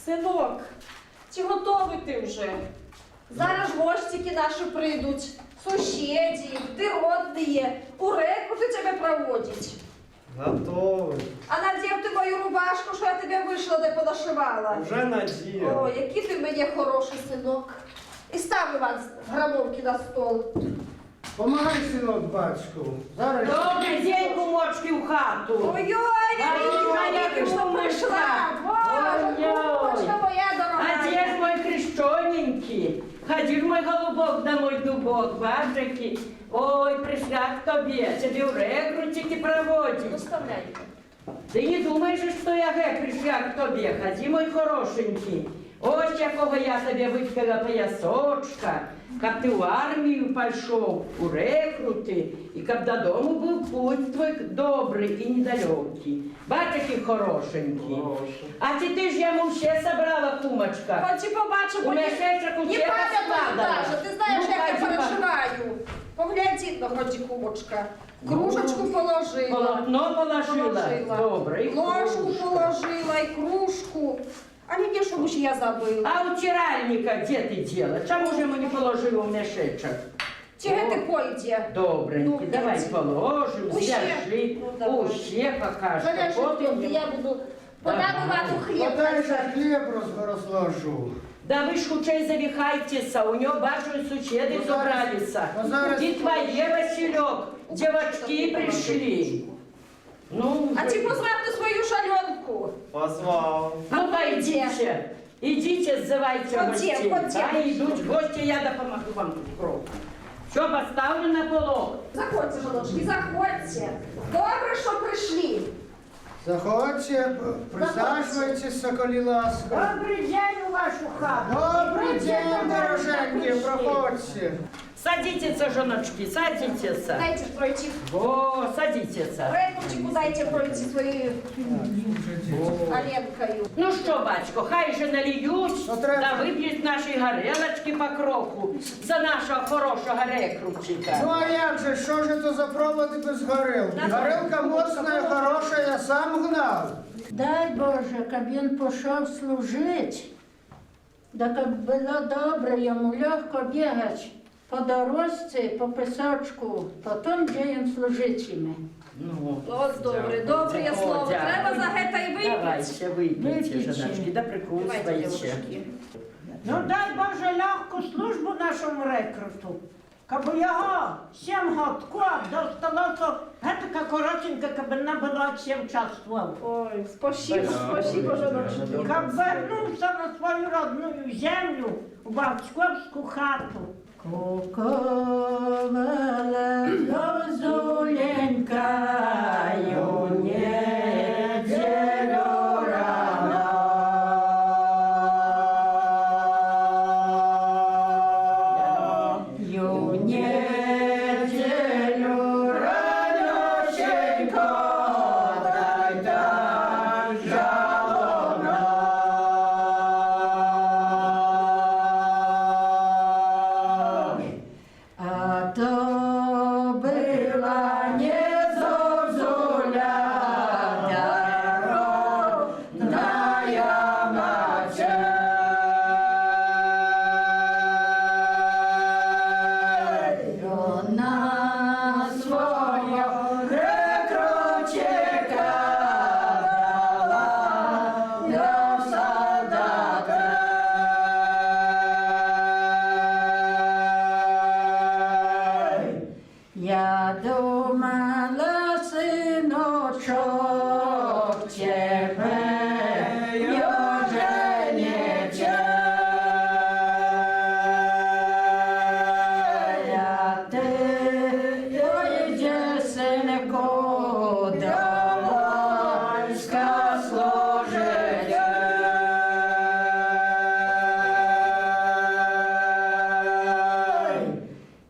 Синок, чи готовий ти вже? Зараз гостики наші прийдуть, сусіди, ти родні, у рекрути тебе проводять. Готовий. А надів ти мою рубашку, що я тебе вийшла, де подошивала? Вже надів. О, який ти в мене хороший синок. І став Іван грановки на стол. Помагай, синок, батьку. Зараз. Добрий день, кумочки, в хату. Ой-ой, я тільки що прийшла. Боже, кумочка моя дорога. А где ж мой крещененький? Ходил мой голубок да мой дубок, бабжики. Ой, пришла к тебе, тебе в рекрутики проводить. Доставляйте. Ты не думаешь, что я пришла к тебе? Ходи, мой хорошенький. Ось якого я тебе випила поясочка, как ты в армию пошел, у рекруты, и как додому был путь твой добрый и недалекий. Батьки хорошенький. А ти ж йому ще собрала, кумочка. Хоч і побачу, У мешечок у не тебе пам'ятаю складала. даже, ти знаєш, Ну, як я ході, переживаю. Поглянь, ну, хоч і кумочка. Кружечку положила. Полотно положила. Добре. І Ложку кружку. положила, і кружку. А не що ж я забила. А у тиральника де ти діла? Чому ж йому не положила в мешечок? Чого ти пойде? Добренький, Ну, давай иди. положим, Уще. зв'яжи, Ну, давай. уще покажешь. Залежить, Потім- я буду подавати хліб. Подай же хліб розложу. Да ви ж хучей завіхайтеся, у нього бачу сусіди Ну, зараз- зібралися. ну, зараз- І твоє, Васильок, дівочки прийшли. Ну, А ти позвав ти свою шальонку. Позвав. ну пойдите, идите, ззывайте Ходім, гостей. ходім. Да, идут гости, я допомогу вам тут кров. Все поставлю на полок. Заходьте, жіночки, заходьте. Добре, що прийшли. Заходьте, присаджуйтесь, соколі ласка. Добрий день у вашу хату. Добрий день, дороженькі, проходьте. Садитесь, жіночки, садитесь. Дайте пройти. О, садитесь. Рекрутику дайте пройти своєю Оленкою. Ну що, батько, хай же наліють, Ну, треба. да вип'ють наші горелочки по кроку за нашого хорошого рекрутчика. Ну а як же, що ж це за проводи без горілки? Горілка моцна і хороша, я сам гнав. Дай Боже, щоб він пішов служити, да щоб було добре йому легко бігати по дорожці, по пісочку, потім, де він служитиме. Ну, Ось добре, добре я слово. Треба за гета і випити. Давайте, випійте, Випійте. жіночки, да Давайте, прикусуйте. дівчатки. Ну дай Боже легку службу нашому рекруту. Щоб його 7 годків досталося, така коротенька, щоб вона була 7 часов. Ой, спасибо, спасибо, жіночки. Щоб вернувся на свою родну землю, у батьковську хату. Куковала зозуленькою неділю рано. Неділю ранішенько, дай там жалобно. А то была не зозуля, родная матерь. Она своё рекрутчика дала для солдата. Я думала, сыночок, тебе я ты пойдешь, сынку, домой служить.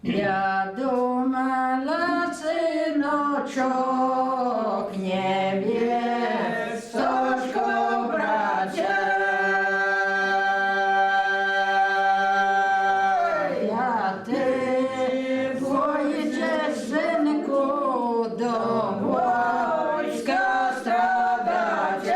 Я думала, сыночок, невесточку братья. Я ты поедешь, сынку, домой страдать.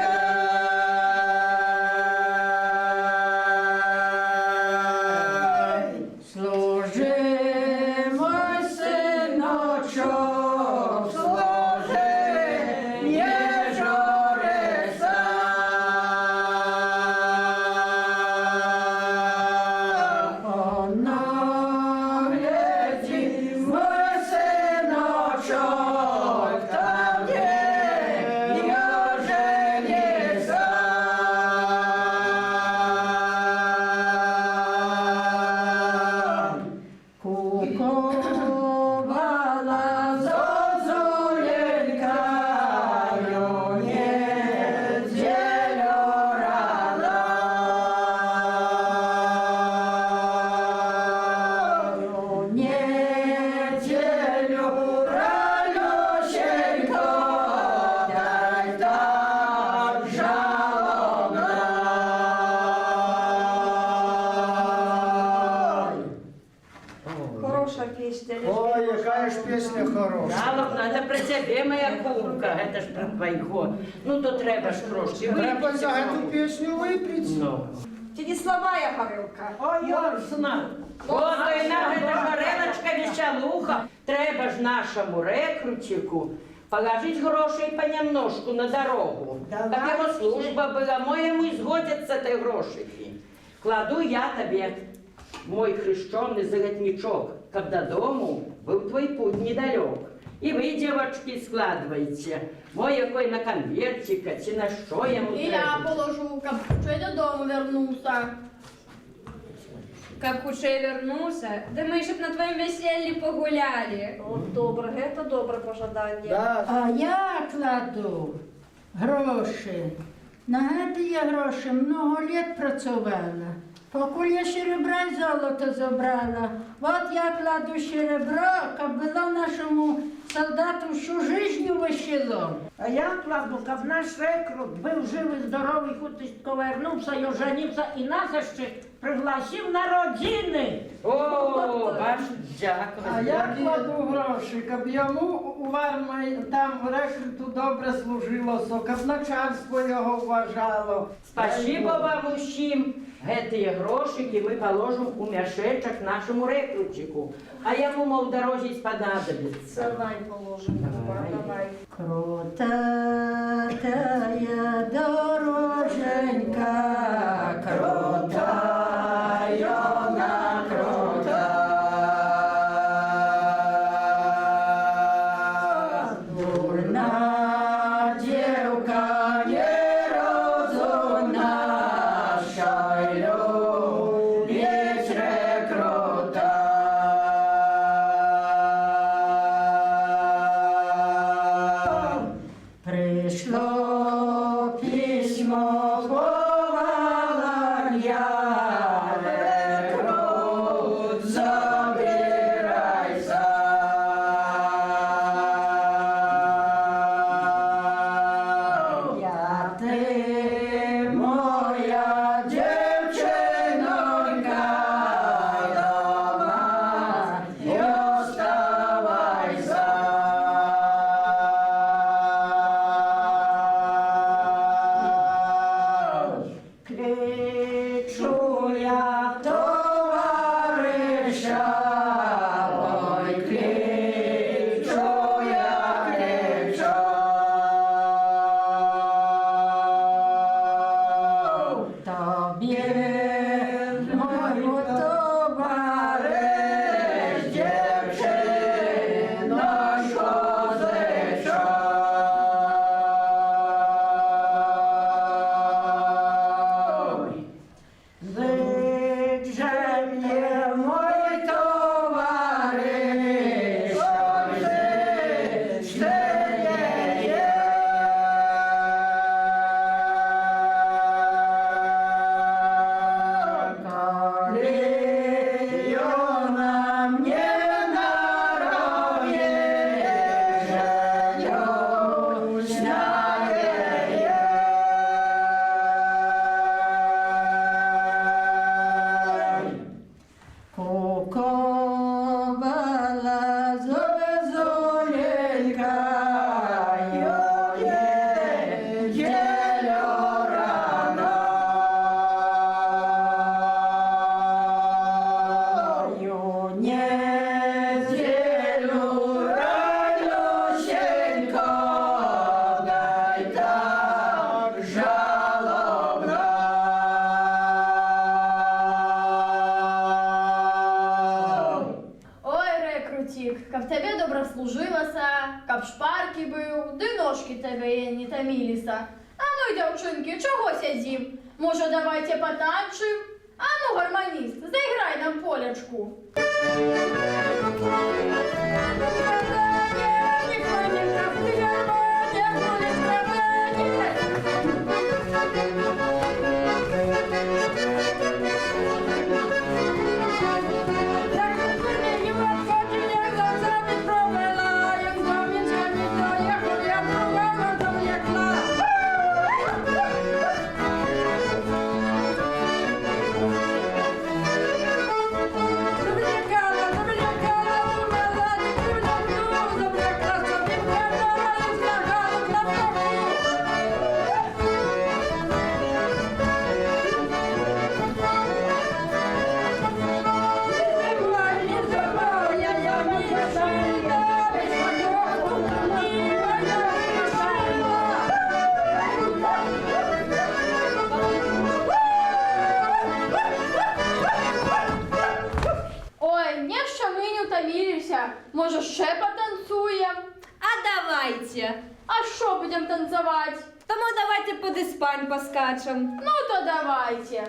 песня. Ой, яка ж пісня хороша. Жалобно, це про тебе, моя кумка, це ж про твоєго. Ну, то треба ж трошки Треба випити. за цю пісню випріться. Ну. Ті не слова я горилка. Ой, ясно. От і на эта горелочка вещалуха. Треба ж нашому рекрутику положить грошей понемножку на дорогу. Как его служба была, моему изгодятся этой грошики. Кладу я тебе, мой хрещеный золотничок, как до дому был твой путь недалек. И вы, девочки, складывайте. Мой якой на конвертика, чи на що йому І я треба. положу, каб хутчей додому вернувся. Каб хутчей вернувся, да ми щоб на твоєму весіллі погуляли. От добре, це добре пожадання. Да. А я кладу гроші. На ці я гроші много літ працювала. Покуль я серебра й золото забрала. От я кладу серебро, щоб було нашому солдату всю жизнь весело. А я кладу, щоб наш рекрут був живий, здоровий, хутко вернувся і оженився, і нас ще пригласив на родини. О, ваш дякую. А я кладу гроші, щоб йому у армії там в рекруту добре служилося, щоб начальство його вважало. Спасибо вам усім. Эти грошики мы положим у мешечек нашему рекрутику. А ему, мол, в дороге сподобится. Давай положимо, давай. Крутая дороженька, крутая она крута. Дурна девка нерозумна, шайлю лечь рекрута. Пришло письмо поваланья, рекрут, забирайся. Я ты, моя девчонка, дома не оставайся. Кричу я товариша, ой, кричу я, кричу. Тобі, мой товариш, дівчино, що зичу. Зиче мне мой товариш, зичте є. Коли вона мне нароє, женюсь на неї. Куковала зозуленька, ює ділю рано. Неділю ранюсенько, дай так жалобно. Ой, рекрутик, каб тебе добре служилося, каб шпарки був, де ножки тебе не томилися. А ну, дівчинки, чого сидім? Може, давайте потанчим? А ну, гармоніст, заіграй нам полячку. Добрякала, ще потанцуем? А давайте. А що будем танцевать? Тому давайте под Іспань поскачем. Ну то давайте.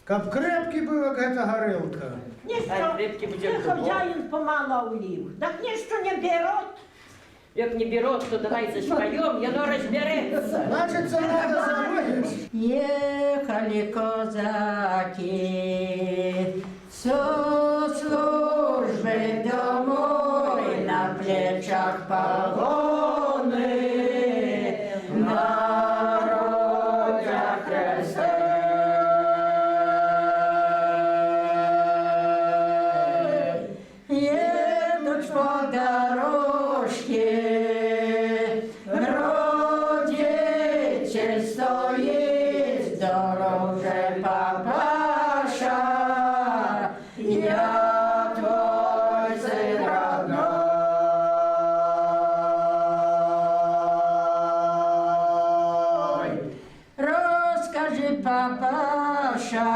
Каб крепкий був, як эта горилка. А крепкий буде Ти хазяїн помало улів. Так ніщо не беруть. Як не берет, то давай зашпаем, и оно разберется. Значить, це треба заводити. Ехали козаки со службы домой, на плечах погоны, на грудях кресты. Едут по дорожке, родитель стоит, дороже папаша, я твой сын родной. Расскажи, папаша,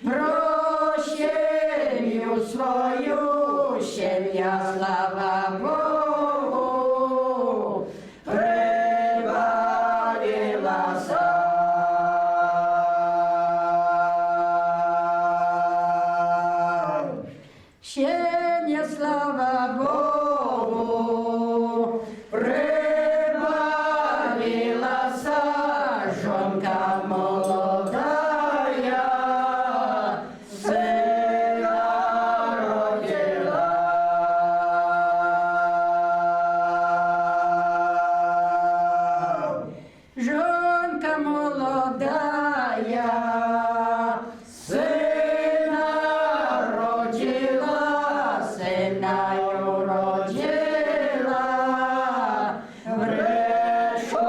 про семью свою, семья, слава Богу, прибавилась. Семья, слава Богу, прибавилась, жонка молодая, сына родила. Жонка молодая, сына родила, сыною родила, в реку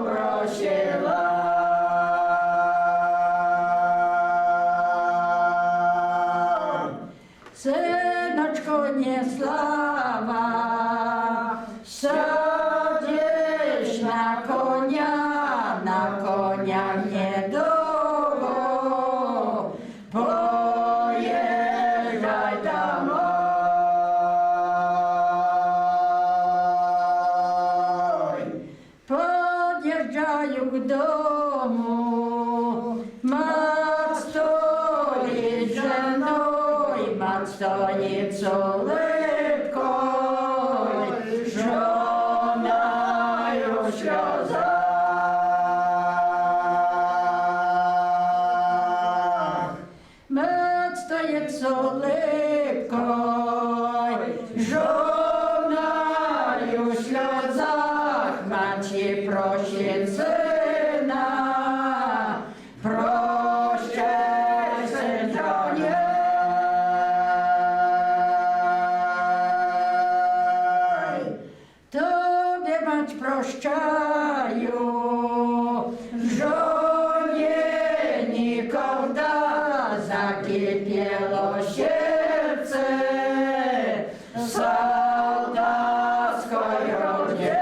бросила. Сыночку не слава, садишь на коня недолго, поезжай домой. Подъезжаю к дому, мать стоит женой, мать стоит с улыбкой, женою в слезах. Мать стоит с улыбкой, женою в слезах, мать ей просит сына, прощай, сын Джонни. Тобі, мать, прощаю, жене никогда закипело сердце солдатской родне.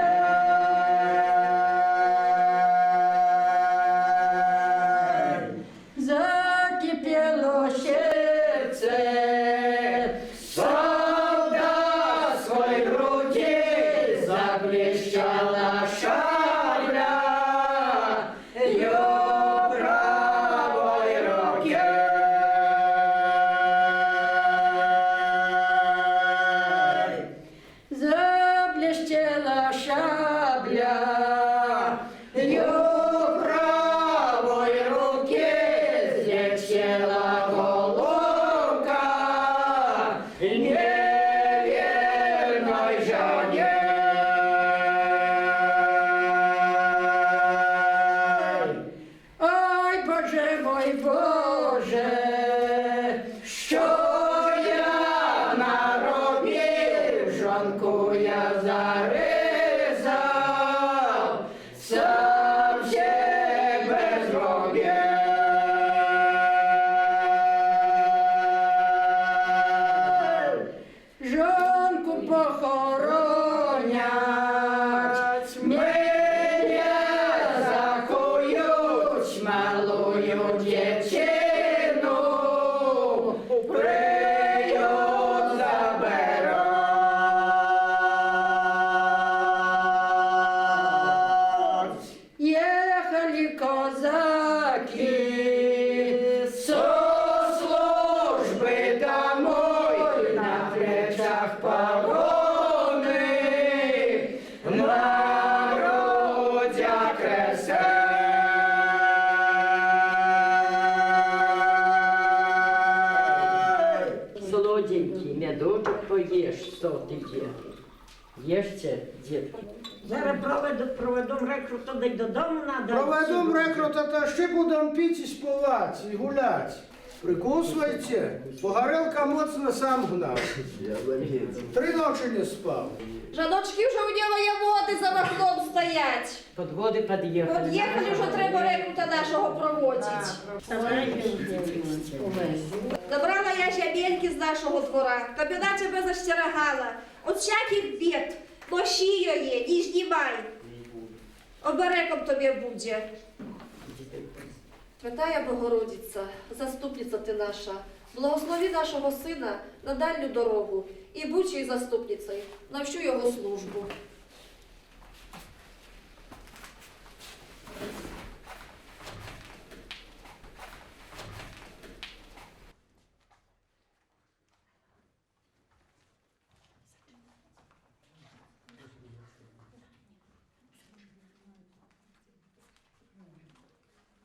Закипело сердце солдатской груди, заблещала шабля Солоденький, медочок поїж, соти є. Їжте, дітки. Зараз проведемо рекрут, туди додому надо. Проведем рекрута, та ще будемо піти і співати, і гуляти. Прикусуйте, бо горілка моцно сам гнав. 3 ночі не спав. Жаночки вже у нього є води за вахтом стоять. Подводи під'їхали. Под'їхали, вже треба рекрута нашого проводити. Забрала я жабельки з нашого двора, та біда тебе застерегала. От всяких бід, ноші її, не знімай. Оберегом тобі буде. Святая Богородиця, заступниця ти наша, благослови нашого сина на дальню дорогу і будь її заступницею на всю його службу.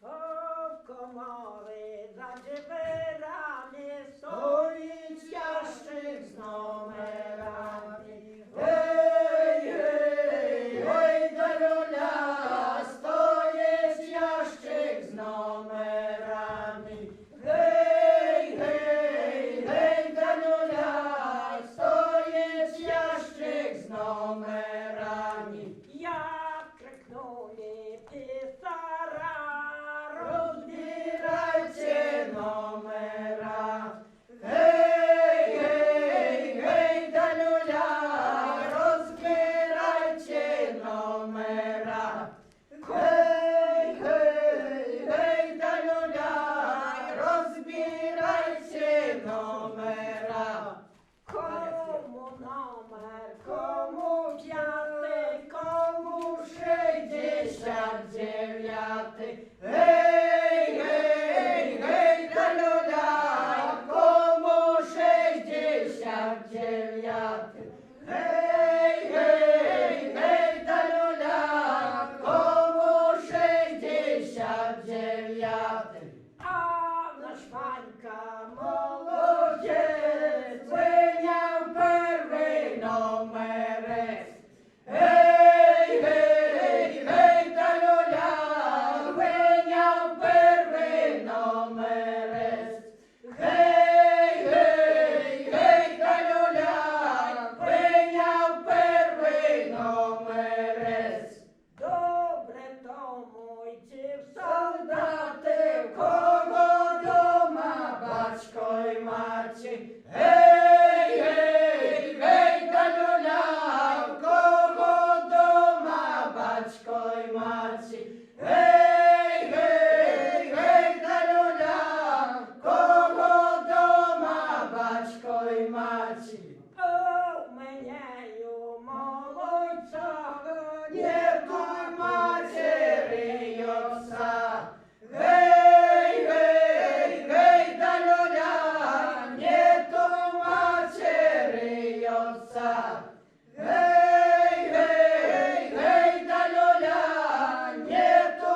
В комори за дверами стоїть ящик з номерами. Гей, гей, гей, да люля, стоїть ящик з номерами. Гей, гей, гей, да люля, стоїть ящик з номерами. Як крикнули писара, розбирайте номера. Гей, гей, гей, да люля, розбирайте номера. Гей, гей, гей, да люля, розбирайте номера. Кому номер, кому 5, кому 69. Гей, гей, гей, да люля, кому 69. Гей, гей, гей, да люля, кому 69. А наш Ванька молодець, виняв перший номерець. Гей, гей, гей, да люля, виняв перший номерець. Гей, гей, гей, да люля, виняв перший номерець. Добре тому йти в солдати, в кого дома батько й маті. Гей, гей, гей, да люля, в кого дома батько й маті. Гей, гей, гей, да люля, в кого дома батько й маті. О, менею молодця, нету матері й отца. Гей, гей, гей, да люля, нету матері й отца. Гей, гей, гей, да люля, нету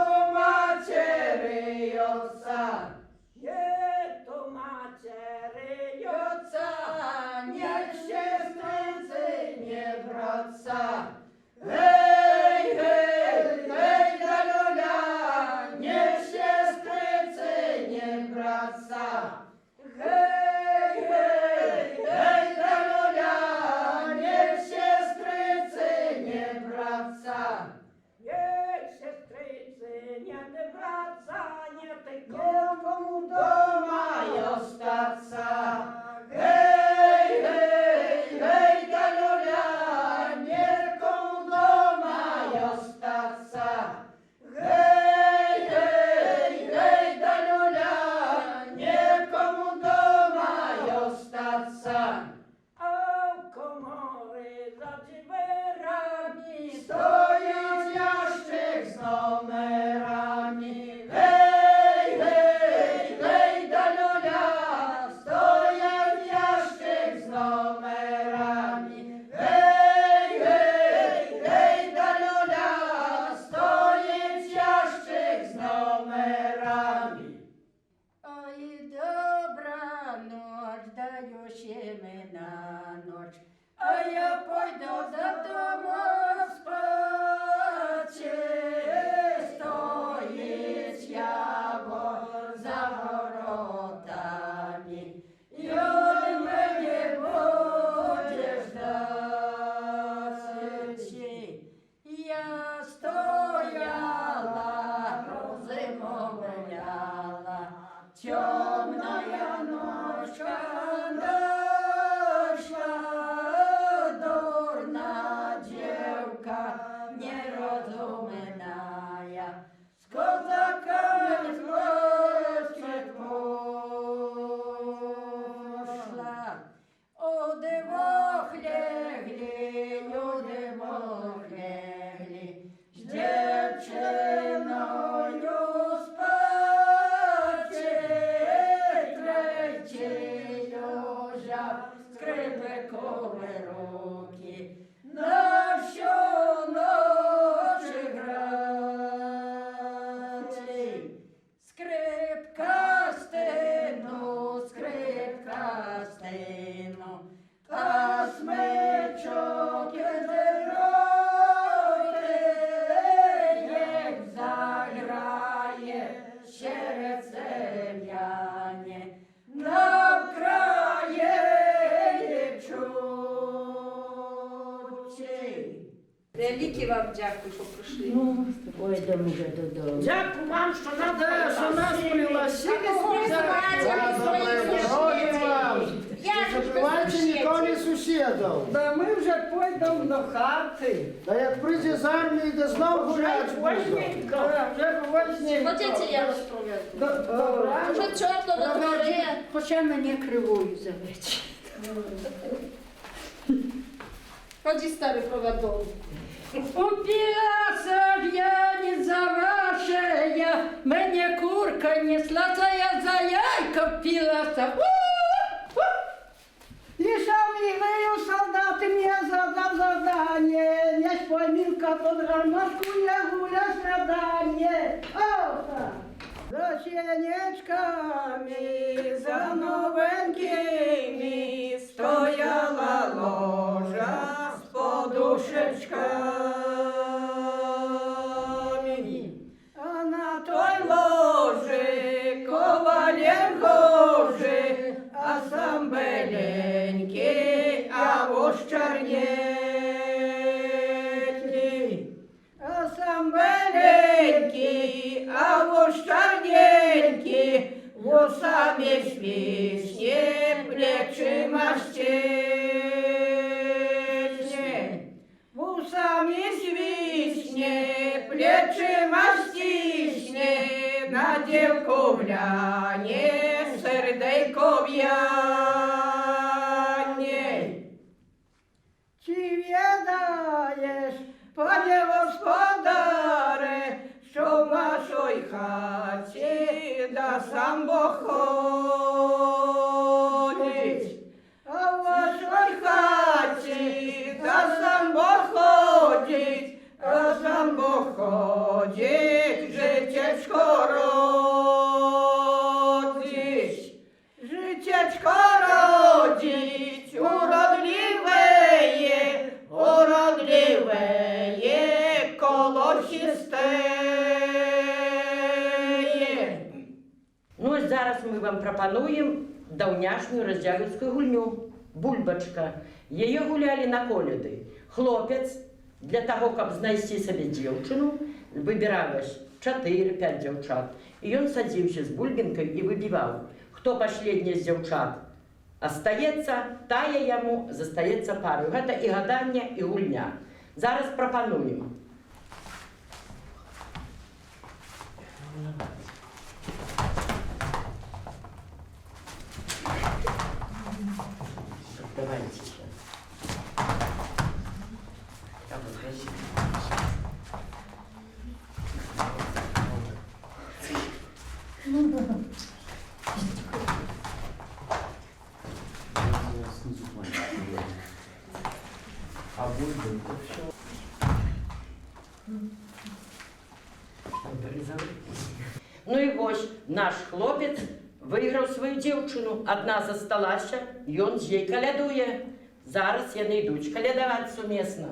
Велике вам дякую, що прийшли. Ну, пойдемо вже додому. Дякую вам, що Те, що нас пригласили, Я ж забивайте ніхто не сусідів. Да ми вже пойдемо до хати. Та як прийде з армії, де знов гулять буде. Вже возьміть. Ходіть, я вас проведу. Добре. Вже тепло на дворі. Хоча мене кривою зовуть. Ході, старий, проведу. Упилася пьяница ваша, мне курка несла, я за яйко впилася. І шалівею солдати мені задав задання. Не спой, Мілка, под гармошку не гуля страдання. Оса! За сінечками, за новенькими стояла ложа з подушечками. А на той ложі ковалєм гоже, а сам беленький, а вось чорненький. А сам беленький, а вось чорненький, вусами свисне, плечима стисне. Вусами свисне, плечима стисне, на дівку гляне, сердейко в'яне. Чи відаєш, пане господаре, що в нашій хаті да сам Бог ходить? А в вашій хаті да сам Бог ходить, а сам Бог ходить, життячко родить. Життячко родить, уродливеє, уродливеє, колосістеє. Ну, ось зараз ми вам пропонуємо давняшню роздягівську гульню «Бульбочка». Її гуляли на коляди. Хлопець для того, щоб знайти собі дівчину, вибирав 4-5 дівчат. І він садився з бульбинкою і вибивав, хто последній з дівчат остається, тає йому, зостається парою. Це і гадання, і гульня. Зараз пропонуємо. Давайте сейчас. А бульбы, это все. Ну і ось наш хлопець виграв свою дівчину. Одна зосталася, і він з їй колядує. Зараз вони йдуть колядувати сумісно.